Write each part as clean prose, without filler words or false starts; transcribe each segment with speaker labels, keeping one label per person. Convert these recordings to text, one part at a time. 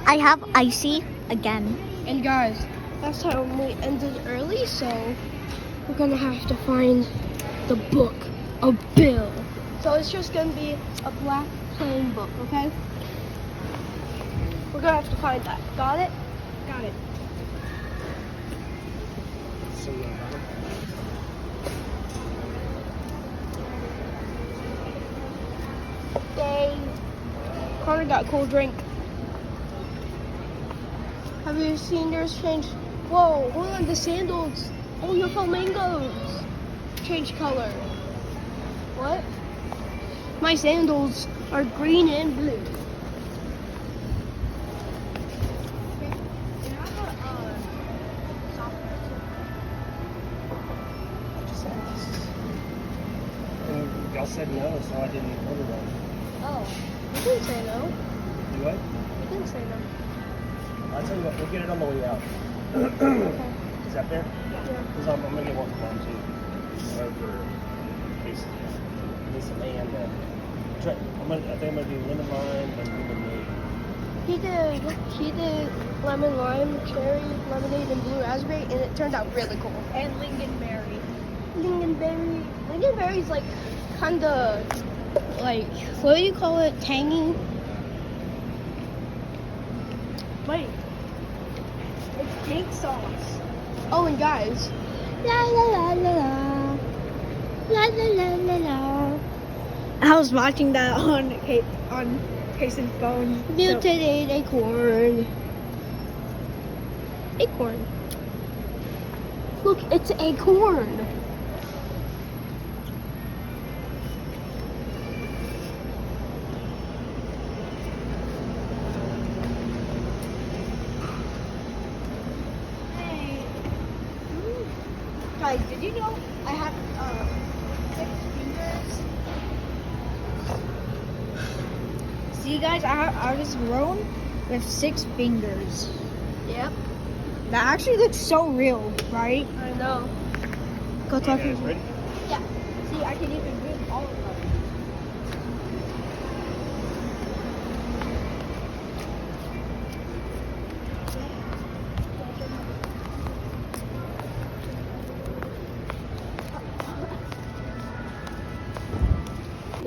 Speaker 1: I have icy again.
Speaker 2: And guys, last time we ended early, so we're gonna have to find the book of Bill. So it's just gonna be a black plain book, okay? We're gonna have to find that. Got it? Got it. Yay. Connor got a cool drink. Have you seen yours change? Whoa, hold on, the sandals. Oh, your flamingos change color. What? My sandals are green and blue.
Speaker 3: Y'all said no, so I didn't order one.
Speaker 2: Oh, you didn't say no.
Speaker 3: You what?
Speaker 2: You didn't say no.
Speaker 3: I'll tell you what, we'll get it on the way out.
Speaker 2: Okay.
Speaker 3: Is that fair?
Speaker 2: Yeah.
Speaker 3: Because I'm going to get one for mom too. For cases. This and I think I'm going to do lemon lime and lemonade.
Speaker 2: He did lemon lime, cherry, lemonade, and blue raspberry, and it turned out really cool.
Speaker 1: And lingonberry.
Speaker 2: Lingonberry's like kind of like, what do you call it? Tangy.
Speaker 1: Wait. It's cake sauce.
Speaker 2: Oh, and guys, la la la la la, la la la la la.
Speaker 1: I was watching that on Casey's phone.
Speaker 2: Mutated acorn. Acorn. Look, it's acorn.
Speaker 1: Hey. Guys, did you know I have 6 fingers? See, guys, I was grown with 6 fingers.
Speaker 2: Yep,
Speaker 1: That actually looks so real, right?
Speaker 2: I know. Go talk
Speaker 3: Okay,
Speaker 2: to
Speaker 3: guys, ready?
Speaker 1: Yeah. See, I can even move all of them.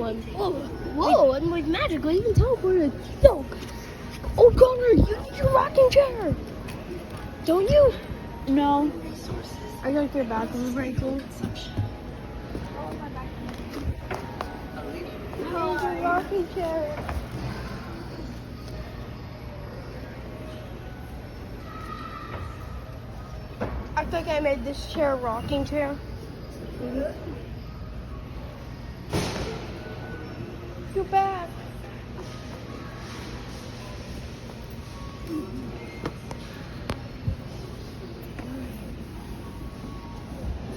Speaker 2: one. Whoa, and with magic, we even teleported. Yo, oh Connor, you need your rocking chair. Don't you?
Speaker 1: No.
Speaker 2: I gotta get back. I'm very cool. How's your rocking chair? I think I made this chair a rocking chair. You're back.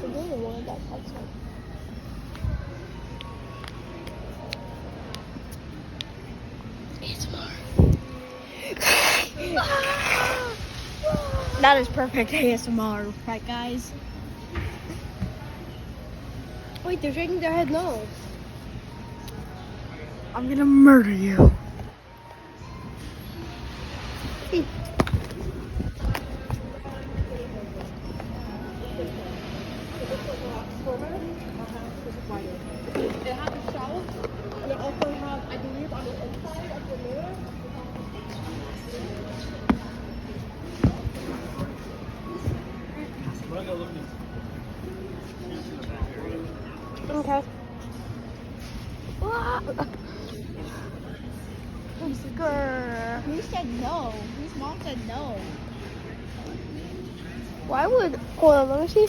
Speaker 2: I really wanted that outside.
Speaker 1: That is perfect ASMR, right, guys?
Speaker 2: Wait, they're shaking their head no.
Speaker 1: I'm gonna murder you.
Speaker 2: It has a shelf, and it also has, I believe, on the inside of the mirror. Okay.
Speaker 1: Who said no? Whose mom said no?
Speaker 2: Why would, hold on, let me see.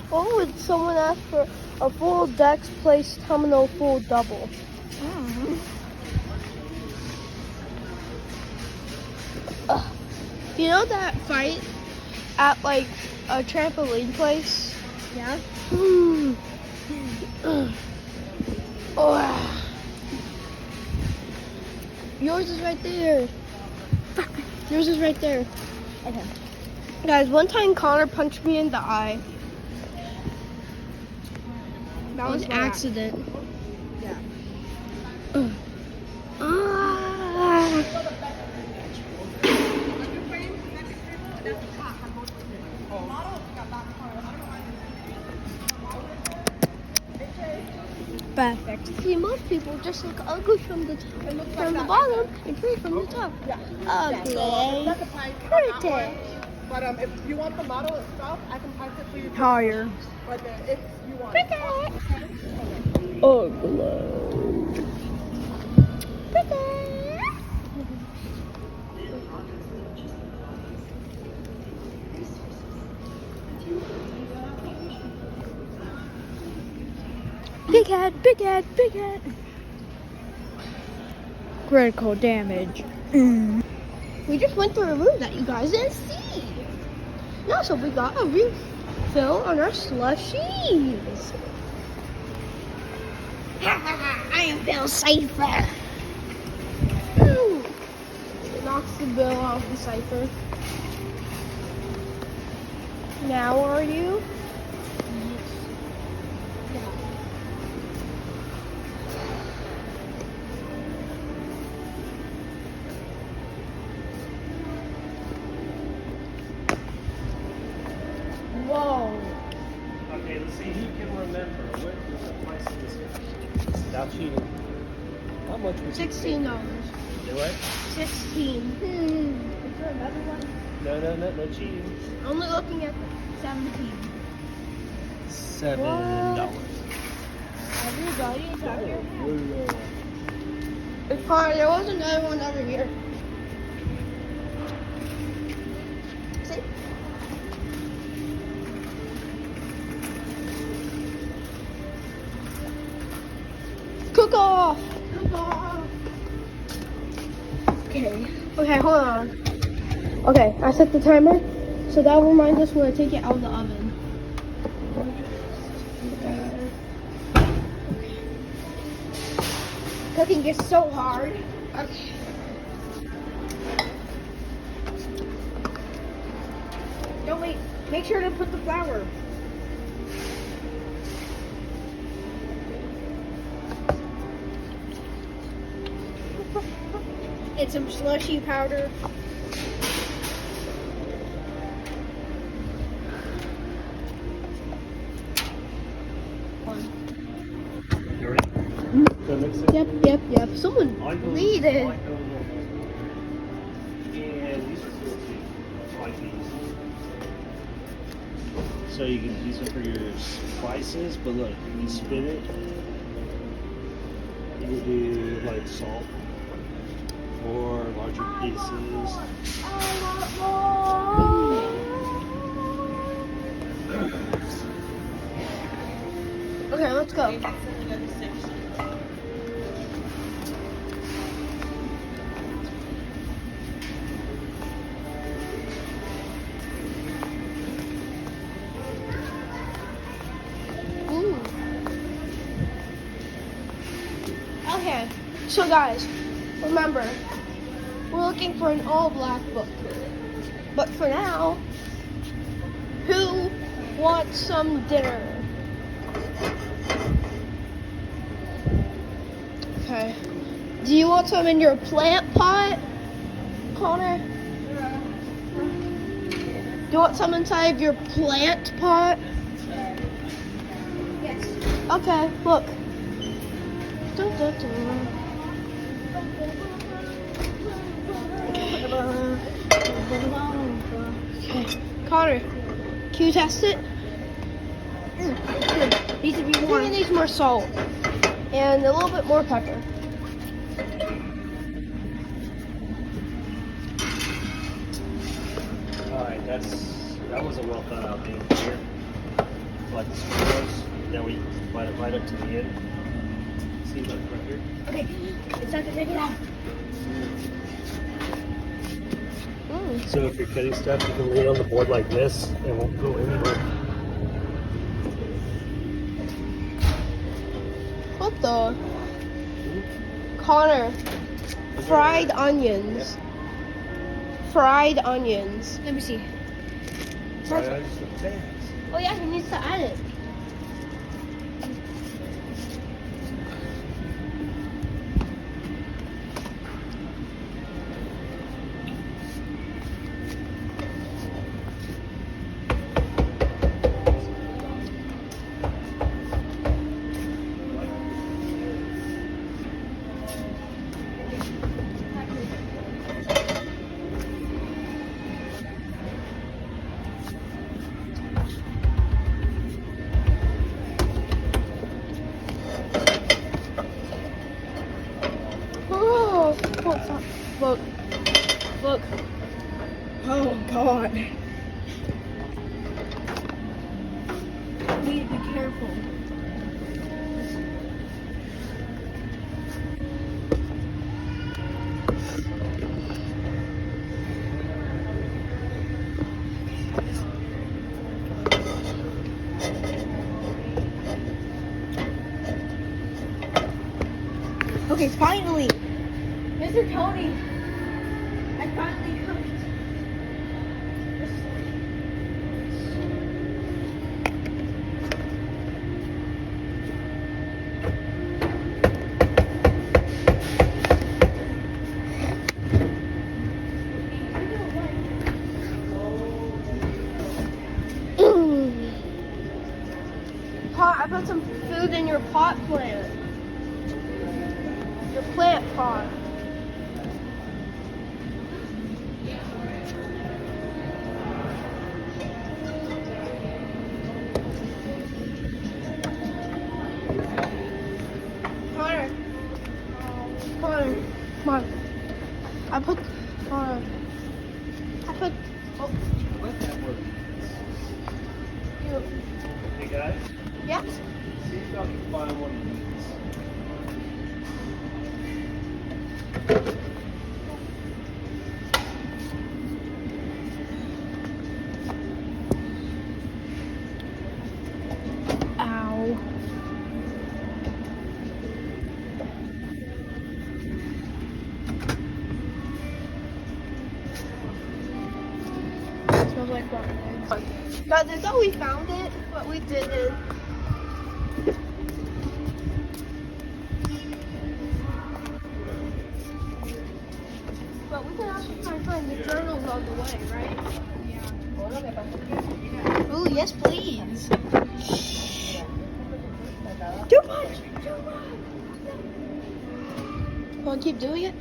Speaker 2: Why would someone ask for a full dex place terminal full double? You know that fight at like a trampoline place?
Speaker 1: Yeah?
Speaker 2: Oh. Yours is right there. Yours is right there.
Speaker 1: Okay.
Speaker 2: Guys, one time Connor punched me in the eye. That was an accident.
Speaker 1: Yeah. perfect.
Speaker 2: See, most people just look ugly from the bottom and pretty from the top.
Speaker 4: Yeah.
Speaker 2: Ugly.
Speaker 4: So that's a price on that
Speaker 2: Pretty.
Speaker 4: one. But if you want the model itself, I can price it for you.
Speaker 1: Higher.
Speaker 4: But if you want
Speaker 2: Pretty. Ugly. Pretty.
Speaker 1: Big head, big head, big head. Critical damage.
Speaker 2: We just went through a room that you guys didn't see. No, so we got a refill on our slushies. I am Bill Cipher. It knocks the bill off the cipher. Now are you? Whoa.
Speaker 3: Okay, let's see who can remember. What was the price of this guy? Without cheating. How much was it?
Speaker 2: $16.
Speaker 3: Do what?
Speaker 2: 16.
Speaker 1: Is there another one?
Speaker 3: No cheating.
Speaker 2: Only looking at
Speaker 1: 17.
Speaker 3: $7.
Speaker 1: Everybody is out here.
Speaker 2: it's fine. There was another one over here. See? Cook off! Cook off! Okay. Okay, hold on. Okay, I set the timer, so that will remind us when I take it out of the oven.
Speaker 1: Cooking is so hard.
Speaker 2: Okay.
Speaker 1: Don't wait. Make sure to put the flour. And some slushy powder.
Speaker 3: You ready? Go mix it.
Speaker 2: Yep. Someone bleeded.
Speaker 3: And these are cool too. I like these. So you can use them for your spices, but look, you spin it. You can do like salt or larger pieces.
Speaker 2: Okay, let's go. Ooh. Okay, so guys, remember, we're looking for an all black book. But for now, who wants some dinner? Okay. Do you want some in your plant pot, Connor? Do you want some inside of your plant pot?
Speaker 1: Yes.
Speaker 2: Okay, look. Dun, dun, dun. Okay. Connor, can you test it?
Speaker 1: Needs to be
Speaker 2: I think
Speaker 1: more.
Speaker 2: it needs more salt and a little bit more pepper.
Speaker 3: Alright, that was a well thought out thing here. Like the squares. Now we bite it right up to the end. See, look right here.
Speaker 1: Okay. It's time to take it out.
Speaker 3: So if you're cutting stuff, you can lay it on the board like this. It won't go anywhere.
Speaker 2: What the? Connor, fried onions. Fried onions.
Speaker 1: Let me see.
Speaker 3: Fried onions with potatoes.
Speaker 2: Oh yeah, he needs to add it. Look.
Speaker 1: Oh God. We need to be careful. Okay, finally, Mr. Tony, I finally cooked.
Speaker 2: Pot, I put some food in your pot plant. Your plant pot. Connor. Connor. Come on. I put. Connor. I put. Oh.
Speaker 3: Let that work.
Speaker 2: You.
Speaker 3: Hey guys,
Speaker 2: Yeah.
Speaker 3: see if y'all can find one of these.
Speaker 1: Ow.
Speaker 2: It smells like rotten eggs. Guys, I thought we found it, but we didn't. But we can also try and find the journals on the way, right? Yeah.
Speaker 1: Ooh, yes, please. Too much.
Speaker 2: Want to keep doing it?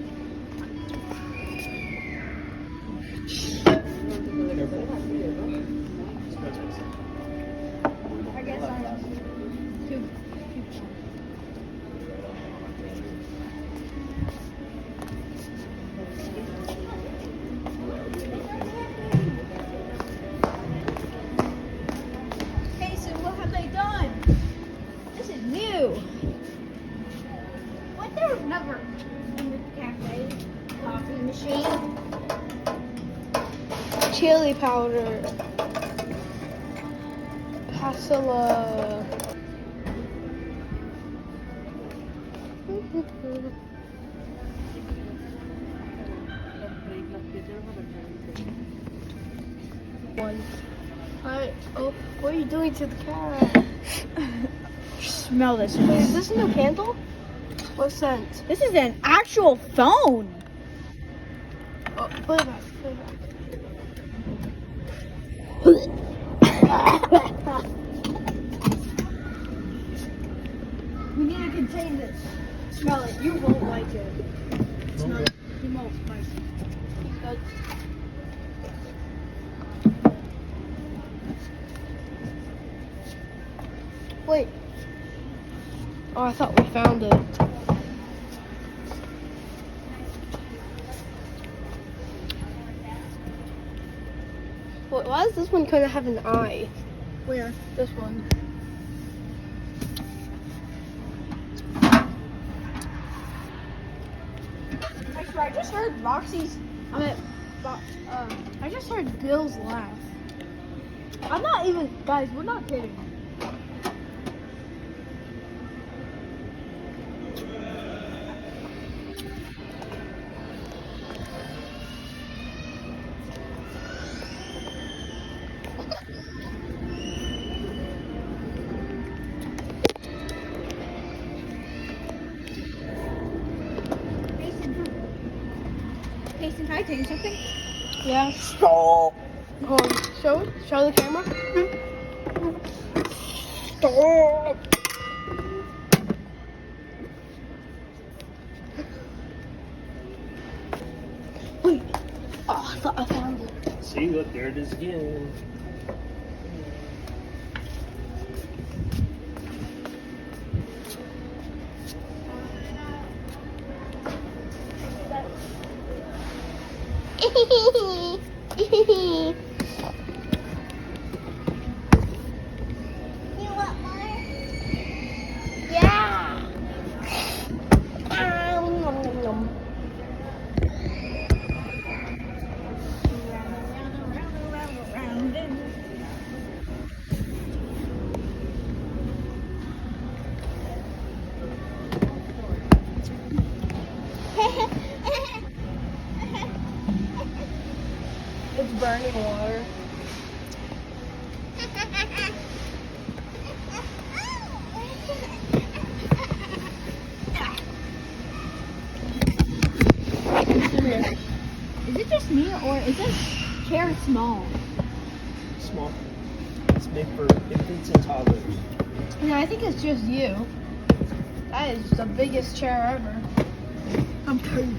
Speaker 1: I guess I'm too. Hey, so what have they done? This is new. What? There was never in the cafe coffee machine.
Speaker 2: Chili powder. Pasilla. One. Alright. Oh, what are you doing to the cat?
Speaker 1: Smell this.
Speaker 2: Is this a new candle? What scent?
Speaker 1: This is an actual phone.
Speaker 2: Oh, put it back. Put it back.
Speaker 1: We need to contain this. Smell it. You won't like it. Smell it. You won't like it.
Speaker 2: Wait. Oh, I thought we found it. Wait, why does this one kind of have an eye?
Speaker 1: Where?
Speaker 2: This one.
Speaker 1: Actually, I just heard Roxy's. I just heard Bill's laugh. I'm not even, guys. We're not kidding. Mason, can I tell you something?
Speaker 2: Yeah.
Speaker 1: Stop.
Speaker 2: Hold on. Show the camera.
Speaker 1: Stop.
Speaker 2: Wait. Oh, I thought I found it.
Speaker 3: See, look, there it is again.
Speaker 2: You want more? Yeah. Nom, nom, nom. It's burning water.
Speaker 1: Is it just me or is this chair small?
Speaker 3: Small. It's made for infants and toddlers.
Speaker 2: Yeah, I think it's just you. That is the biggest chair ever.
Speaker 1: I'm crazy.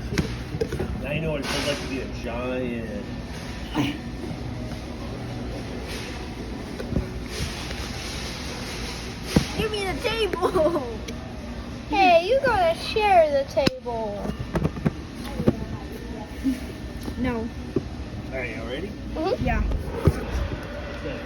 Speaker 3: Now you know what it feels like to be a giant.
Speaker 1: Give me the table.
Speaker 2: Hey, you gotta share the table.
Speaker 1: No.
Speaker 3: Alright, y'all ready?
Speaker 1: Yeah.
Speaker 3: Okay.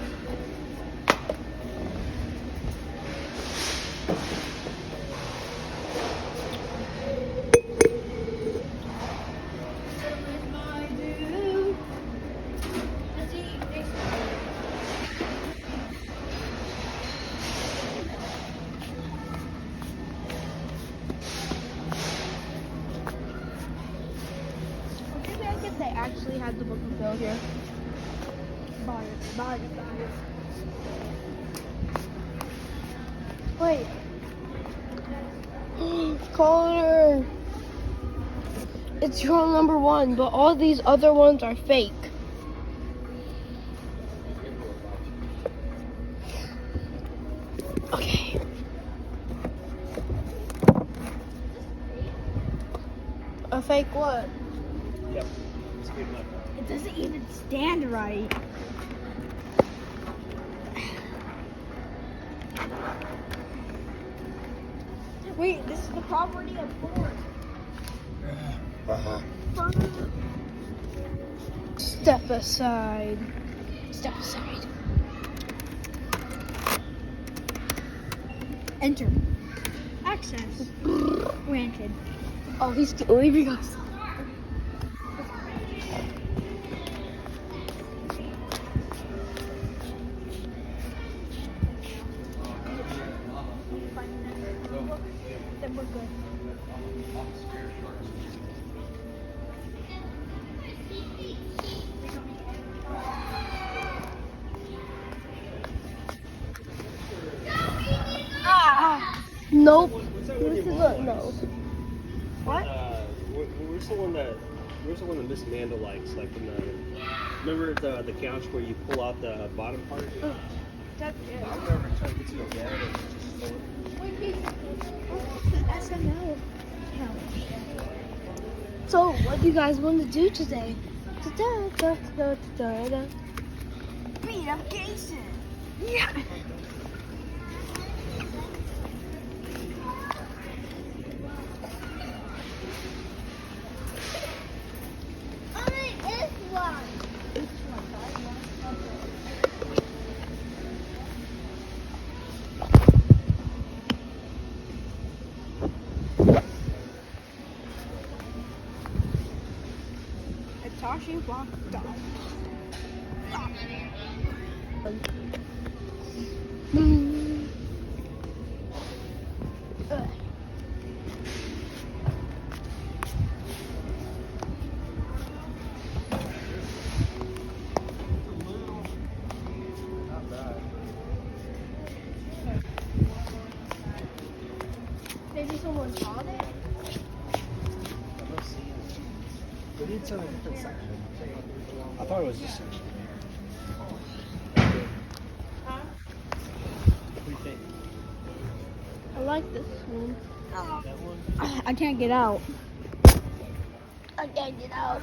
Speaker 2: I guess they actually had the book of Phil here.
Speaker 1: Buy it.
Speaker 2: Wait. Connor. It's your number one, but all these other ones are fake. Okay. A fake what?
Speaker 3: Yep. It's good enough.
Speaker 1: It doesn't even stand right. Wait, this is the property of Ford.
Speaker 2: Step aside. Step aside.
Speaker 1: Enter. Access. Granted.
Speaker 2: Oh, he's leaving us.
Speaker 1: Then we're good.
Speaker 2: Nope.
Speaker 3: What's that
Speaker 2: This is
Speaker 3: one
Speaker 2: a
Speaker 3: your mom
Speaker 2: no.
Speaker 3: likes?
Speaker 2: What?
Speaker 3: Where's the one that Miss Amanda likes? Like in the remember the couch where you pull out the bottom part?
Speaker 2: That's
Speaker 3: I've never tried to get you to get it.
Speaker 1: SNL.
Speaker 2: So, what do you guys want to do today? Da-da-da-da-da-da.
Speaker 1: Beat up Jason. Yeah. Tashi walked dog.
Speaker 3: Not bad.
Speaker 2: Maybe someone bought it?
Speaker 3: We need some different section. I thought it was just.
Speaker 2: Huh?
Speaker 3: What do you think?
Speaker 2: I like this one.
Speaker 3: That one?
Speaker 1: I can't get out.
Speaker 2: I can't get out.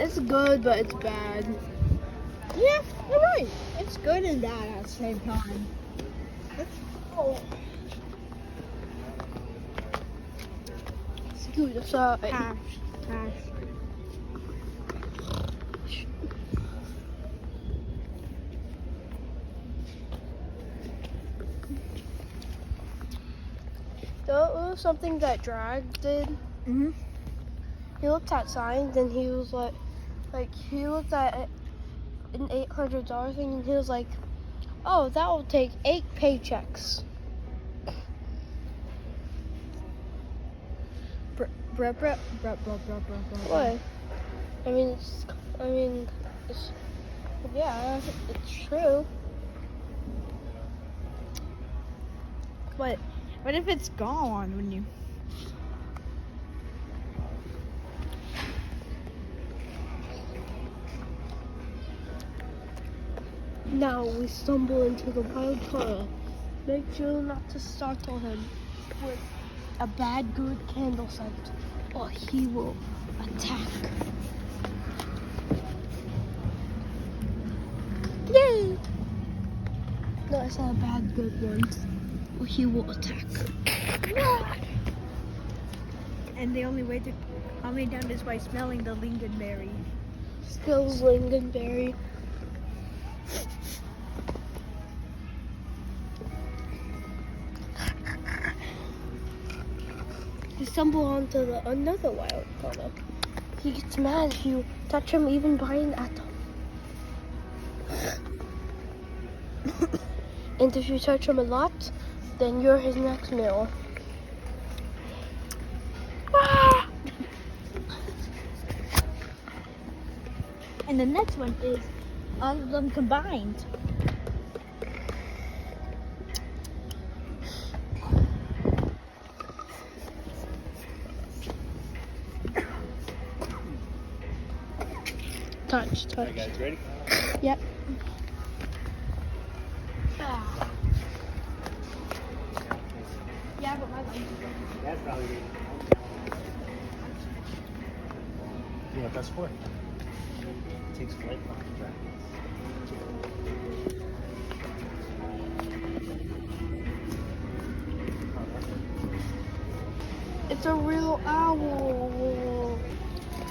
Speaker 2: It's good, but it's bad.
Speaker 1: Yeah, you're right. It's good and bad at the same time.
Speaker 2: Scoot aside.
Speaker 1: Hash.
Speaker 2: That was something that Drag did.
Speaker 1: Mm-hmm.
Speaker 2: He looked at signs and he was like he looked at an $800 thing and he was like, oh, that will take 8 paychecks. What? I mean, it's, yeah, it's true.
Speaker 1: What if it's gone when you?
Speaker 2: Now we stumble into the wild tunnel. Make sure not to startle him with a bad good candle scent, or he will attack. Yay! No, I said a bad good one, or he will attack.
Speaker 1: And the only way to calm me down is by smelling the lingonberry.
Speaker 2: Skills lingonberry. You stumble onto another wild tunnel. He gets mad if you touch him even by an atom. And if you touch him a lot, then you're his next meal. Ah!
Speaker 1: And the next one is all of them combined.
Speaker 2: Touch.
Speaker 3: You guys ready?
Speaker 2: Yep.
Speaker 1: Yeah, but my life.
Speaker 3: That's probably good. You know what that's for? It takes flight off the dragons.
Speaker 2: It's a real owl.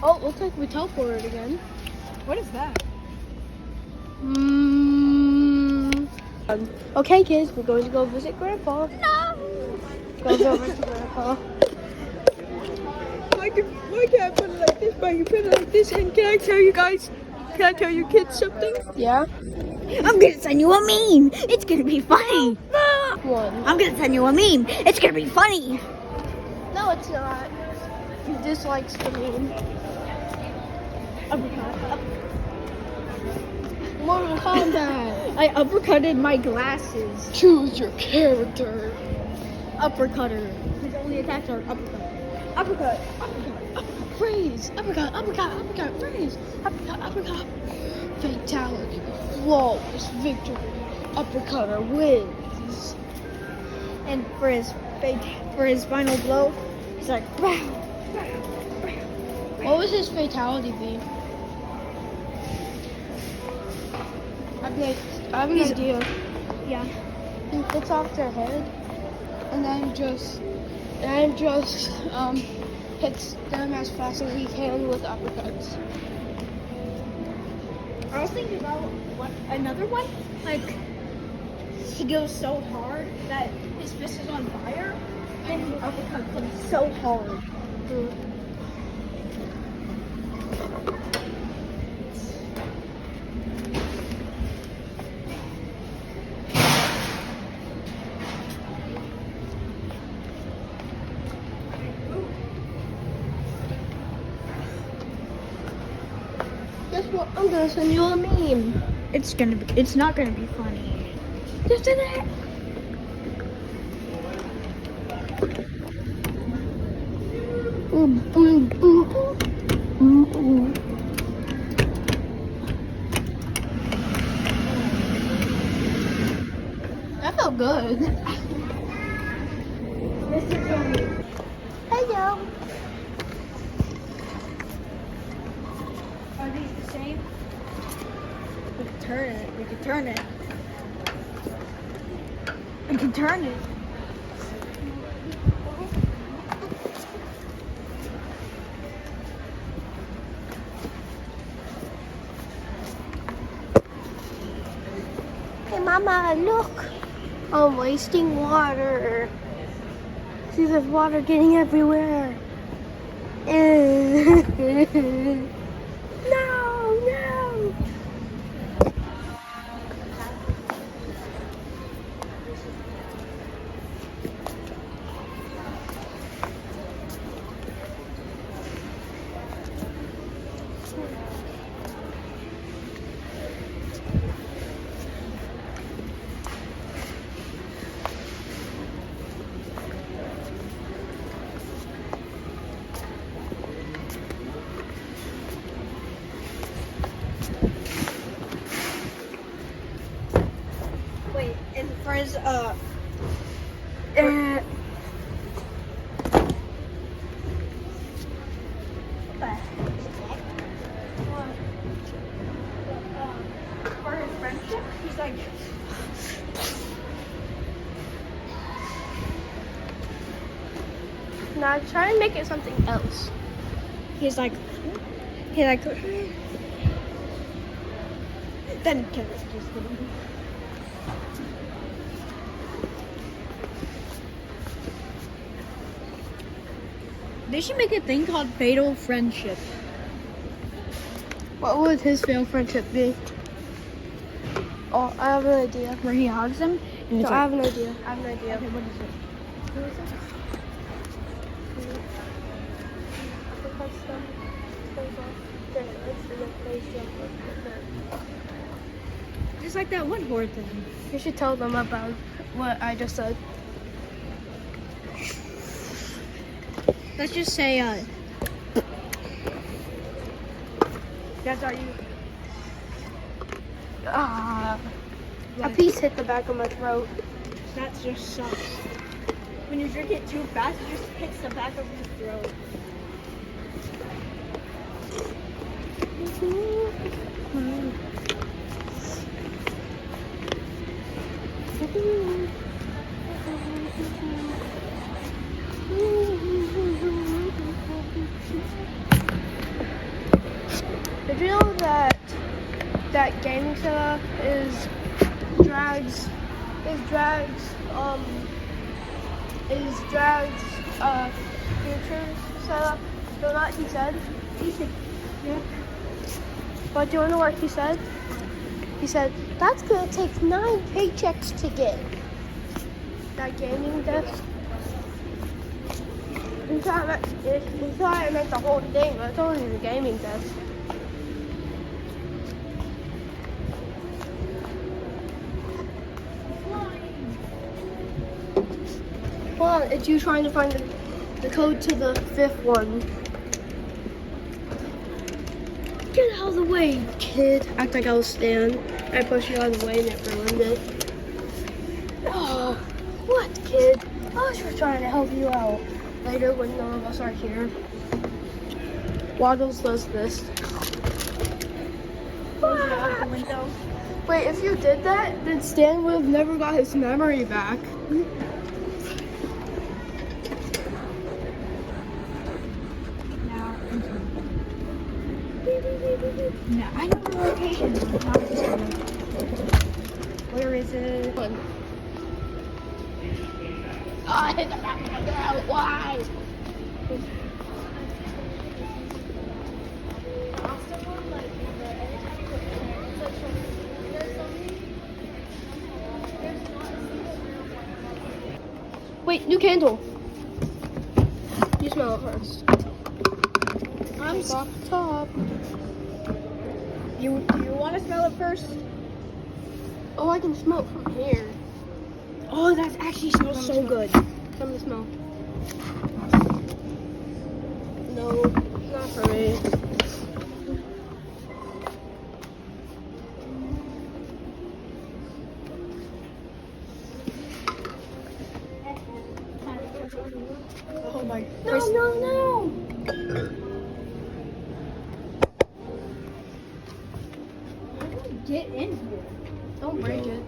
Speaker 2: Oh, looks like we teleported again.
Speaker 1: What is that?
Speaker 2: Okay, kids, we're going to go visit Grandpa.
Speaker 1: No.
Speaker 2: Go visit Grandpa.
Speaker 1: Why can't I put it like this? Why can I put it like this? And can I tell you kids something?
Speaker 2: Yeah.
Speaker 1: I'm gonna send you a meme. It's gonna be funny.
Speaker 2: One.
Speaker 1: I'm gonna send you a meme. It's gonna be funny.
Speaker 2: No, it's not. He dislikes the meme. Mortal Kombat.
Speaker 1: I uppercutted my glasses.
Speaker 2: Choose your character.
Speaker 1: Uppercutter. His only attacks are uppercut. Uppercut.
Speaker 2: Freeze. Uppercut. Freeze. Uppercut. Fatality. Flawless victory. Uppercutter wins.
Speaker 1: And for his final blow, he's like, "Wow."
Speaker 2: What was his fatality be? I have an idea.
Speaker 1: Yeah.
Speaker 2: He puts off their head and then just hits them as fast as he can with uppercuts.
Speaker 1: I was thinking about another one. Like, he goes so hard that his fist is on fire, and he uppercuts him so hard.
Speaker 2: Guess what? I'm gonna send you a meme.
Speaker 1: It's not gonna be funny.
Speaker 2: Just in it. That felt good. Hello.
Speaker 1: stays the same. We can turn it. We can turn it. We can turn it.
Speaker 2: Hey, Mama, look. I'm wasting water. See, there's water getting everywhere. No, no.
Speaker 1: Wait, and for his for his friendship, he's like,
Speaker 2: Now try and make it something else.
Speaker 1: he's like, then kill it. Just kidding. They should make a thing called fatal friendship.
Speaker 2: What would his failed friendship be? Oh, I have an idea.
Speaker 1: Where he hugs him and
Speaker 2: No,
Speaker 1: it's
Speaker 2: I have
Speaker 1: like,
Speaker 2: an idea. I have an idea.
Speaker 1: okay, what is it? Just like that one horror thing.
Speaker 2: You should tell them about what I just said.
Speaker 1: Let's just say, that's our
Speaker 2: A piece hit the back of my throat.
Speaker 1: that just sucks. When you drink it too fast, it just hits the back of your throat.
Speaker 2: Did you know that gaming setup drags future setup? You know what he said?
Speaker 1: Yeah.
Speaker 2: But do you want to know what he said? He said, that's gonna take 9 paychecks to get that gaming desk. He thought I meant the whole thing, but it's only the gaming desk. Hold on, it's you trying to find the code to the 5th one. Get out of the way, kid. Act like I was Stan. I pushed you out of the way and it ruined it. Oh, what, kid? I was just trying to help you out. Later, when none of us are here, Waddles does this.
Speaker 1: Close it out the window.
Speaker 2: Wait, if you did that, then Stan would have never got his memory back.
Speaker 1: Now, no, I know the location. Now it's just gonna- Where is it?
Speaker 2: One. Oh, I hit the back of my throat. Why? Wait, new candle. You smell it first.
Speaker 1: I'm
Speaker 2: Take off the top.
Speaker 1: Do you want to smell it first?
Speaker 2: Oh, I can smell it from here.
Speaker 1: Oh, that actually smells so good.
Speaker 2: Come to smell. No, not for me.
Speaker 1: Oh my.
Speaker 2: No, no, no.
Speaker 1: get in here.
Speaker 2: Don't
Speaker 3: We
Speaker 2: break
Speaker 3: don't.
Speaker 2: it.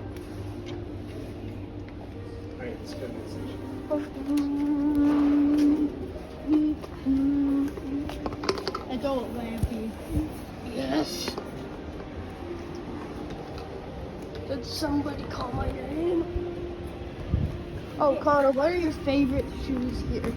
Speaker 3: Alright, let's go to this section.
Speaker 1: It's all lampy.
Speaker 2: Yes. Did somebody call my name? Oh, Connor, what are your favorite shoes here?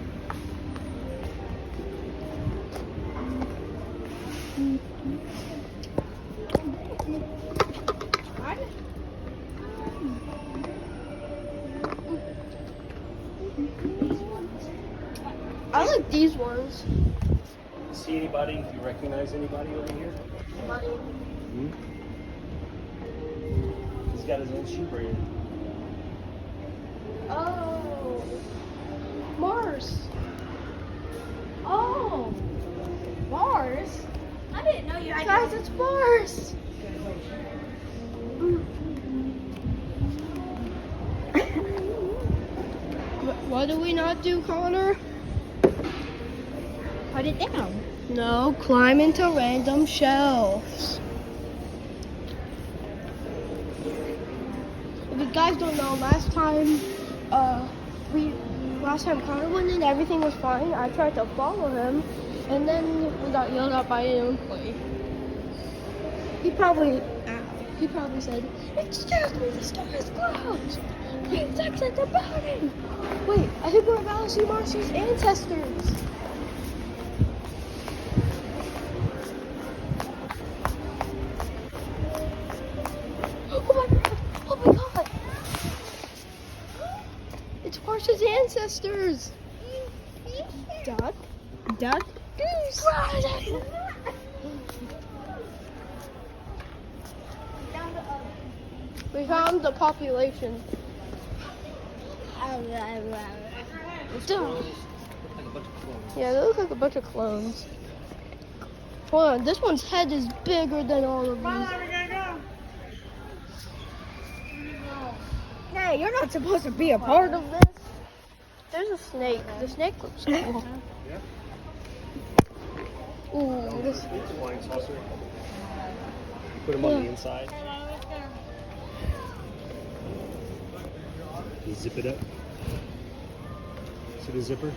Speaker 2: I like these ones.
Speaker 3: See anybody? Do you recognize anybody over here? Hmm? He's got his own shoe brand.
Speaker 2: Oh, Mars.
Speaker 1: Oh, Mars. I didn't know you had.
Speaker 2: Guys, it's Mars. What do we not do, Connor?
Speaker 1: Put it down.
Speaker 2: No, climb into random shelves. If you guys don't know, last time Connor went in, everything was fine. I tried to follow him, and then we got yelled at by an employee. He probably said, "Excuse me, the store is closed. Please exit the building." Wait, I think we're about to see Marcy's ancestors. Oh my god! It's Marcia's ancestors! Duck?
Speaker 1: Duck.
Speaker 2: Goose! We found the population. Yeah, they look like a bunch of clones. Hold on, this one's head is bigger than all of these.
Speaker 1: Hey, you're not supposed to be a
Speaker 2: Part of this. There's a snake. The snake looks cool. Ooh, this.
Speaker 3: Flying saucer. Put them on the inside. You zip it up. See the zipper?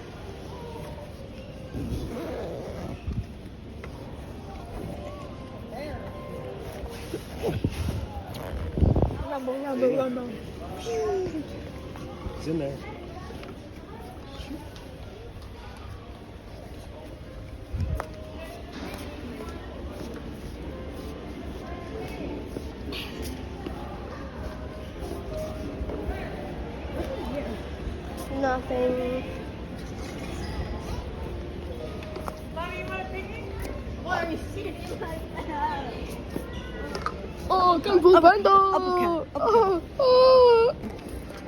Speaker 1: Rumble.
Speaker 3: It's in there.
Speaker 2: Nothing.
Speaker 1: What are you seeing?
Speaker 2: Oh, Kung Fu Panda!
Speaker 1: uppercut.
Speaker 2: Oh.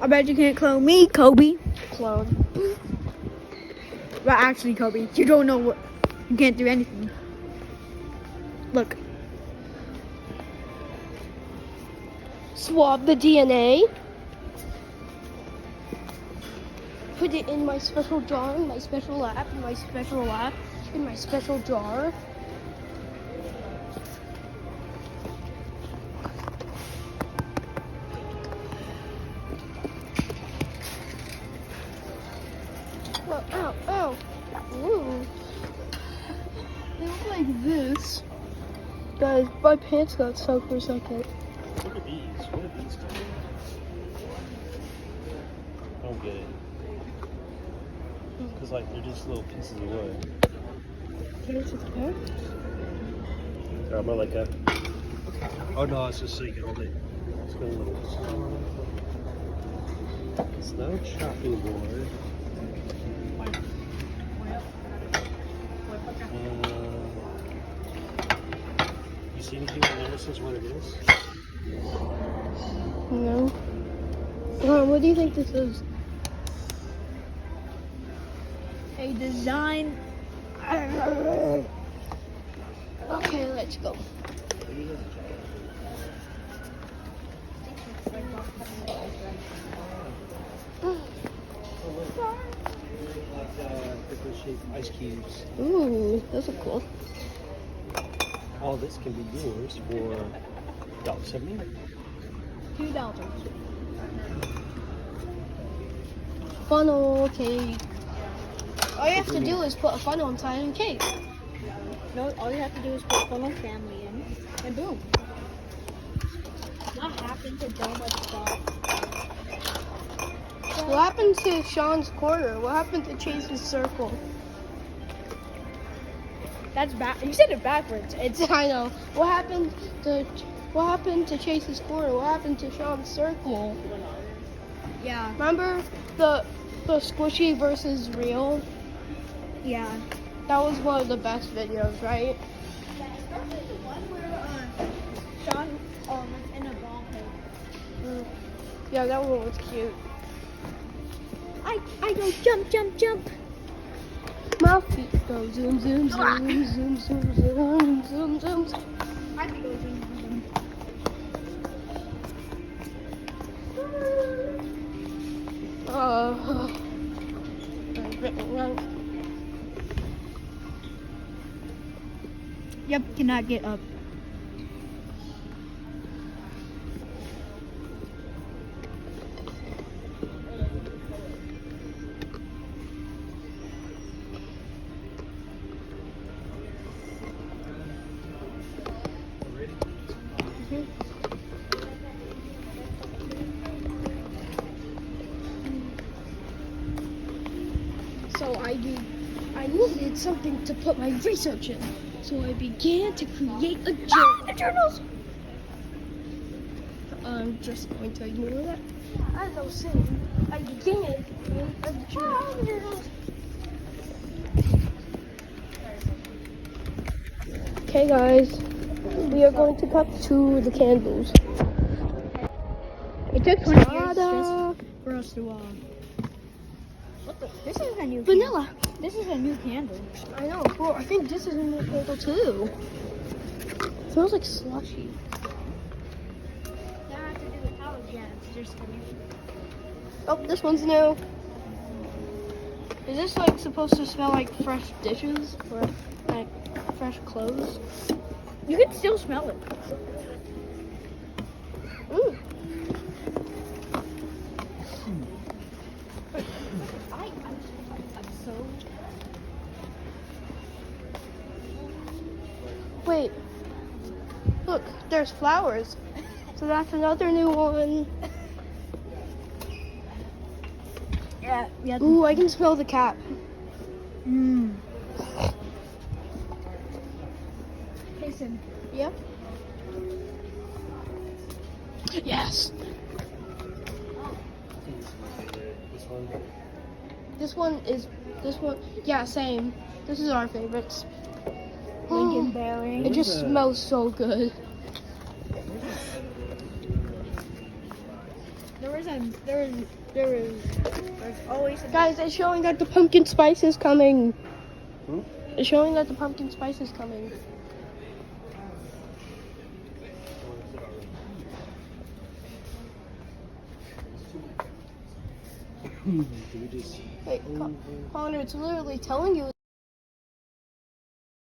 Speaker 1: I bet you can't clone me, Kobe.
Speaker 2: Clone.
Speaker 1: Well, actually, Kobe, you don't know what. You can't do anything. Look.
Speaker 2: Swab the DNA. Put it in my special jar, in my special lab, in my special lab, in my special jar. Oh, ow, ow. Ooh. They look like this. Guys, my pants got soaked for a second.
Speaker 3: What are these? What are these doing? I don't get it. Because, like, they're just little pieces of wood. Or am I like a... Oh, no, it's just so you can hold it. It's got a little... It's not a chopping board. You see anything on there says what it is?
Speaker 2: No. What do you think this is?
Speaker 1: A design.
Speaker 2: Okay, let's go.
Speaker 3: Different shaped ice cubes.
Speaker 2: Ooh, those are cool.
Speaker 3: All this can be yours for $1.70.
Speaker 1: $2.
Speaker 2: Funnel cake. All you have to do is put a funnel inside of a cake.
Speaker 1: No, all you have to do is put funnel family in, and boom. What happened to donut stuff?
Speaker 2: What happened to Sean's corner? What happened to Chase's circle?
Speaker 1: That's back. You said it backwards. It's
Speaker 2: I know. What happened to Chase's corner? What happened to Sean's circle?
Speaker 1: yeah,
Speaker 2: Remember the squishy versus real?
Speaker 1: yeah.
Speaker 2: That was one of the best videos, right?
Speaker 1: Especially the one where Sean was in a ball pit.
Speaker 2: Yeah, that one was cute.
Speaker 1: I go jump, jump, jump.
Speaker 2: My feet go zoom, zoom, zoom, zoom, zoom, zoom, zoom, zoom, zoom.
Speaker 1: I can go zoom, zoom. Yep, cannot get up.
Speaker 2: So I needed something to put my research in. So I began to create a journal.
Speaker 1: Journals.
Speaker 2: I'm just going to ignore that. As I was saying, I began to create a journal. Okay guys, we are going to cut to the candles.
Speaker 1: It took 20 years
Speaker 2: Ta-da!
Speaker 1: just for us to What the? This is a new
Speaker 2: Vanilla.
Speaker 1: Candle. This is a new candle.
Speaker 2: I know. Well, I think this is a new candle too. It smells like slushy.
Speaker 1: That has to do with allergens. Just kidding.
Speaker 2: Oh, this one's new. Is this like supposed to smell like fresh dishes or like fresh clothes?
Speaker 1: You can still smell it.
Speaker 2: Ooh.
Speaker 1: I'm so.
Speaker 2: Wait. Look, there's flowers. So that's another new one.
Speaker 1: Yeah.
Speaker 2: Ooh, I can smell the cap.
Speaker 1: Mmm. Jason.
Speaker 2: Yep. Yes.
Speaker 3: This one.
Speaker 2: This one, yeah, same. This is our favorites.
Speaker 1: Lincolnberry.
Speaker 2: It just smells so good.
Speaker 1: There's always a
Speaker 2: Guys, it's showing that the pumpkin spice is coming.
Speaker 3: Hmm?
Speaker 2: It's showing that the pumpkin spice is coming.
Speaker 3: Do we just
Speaker 2: Wait, Connor, it's literally telling you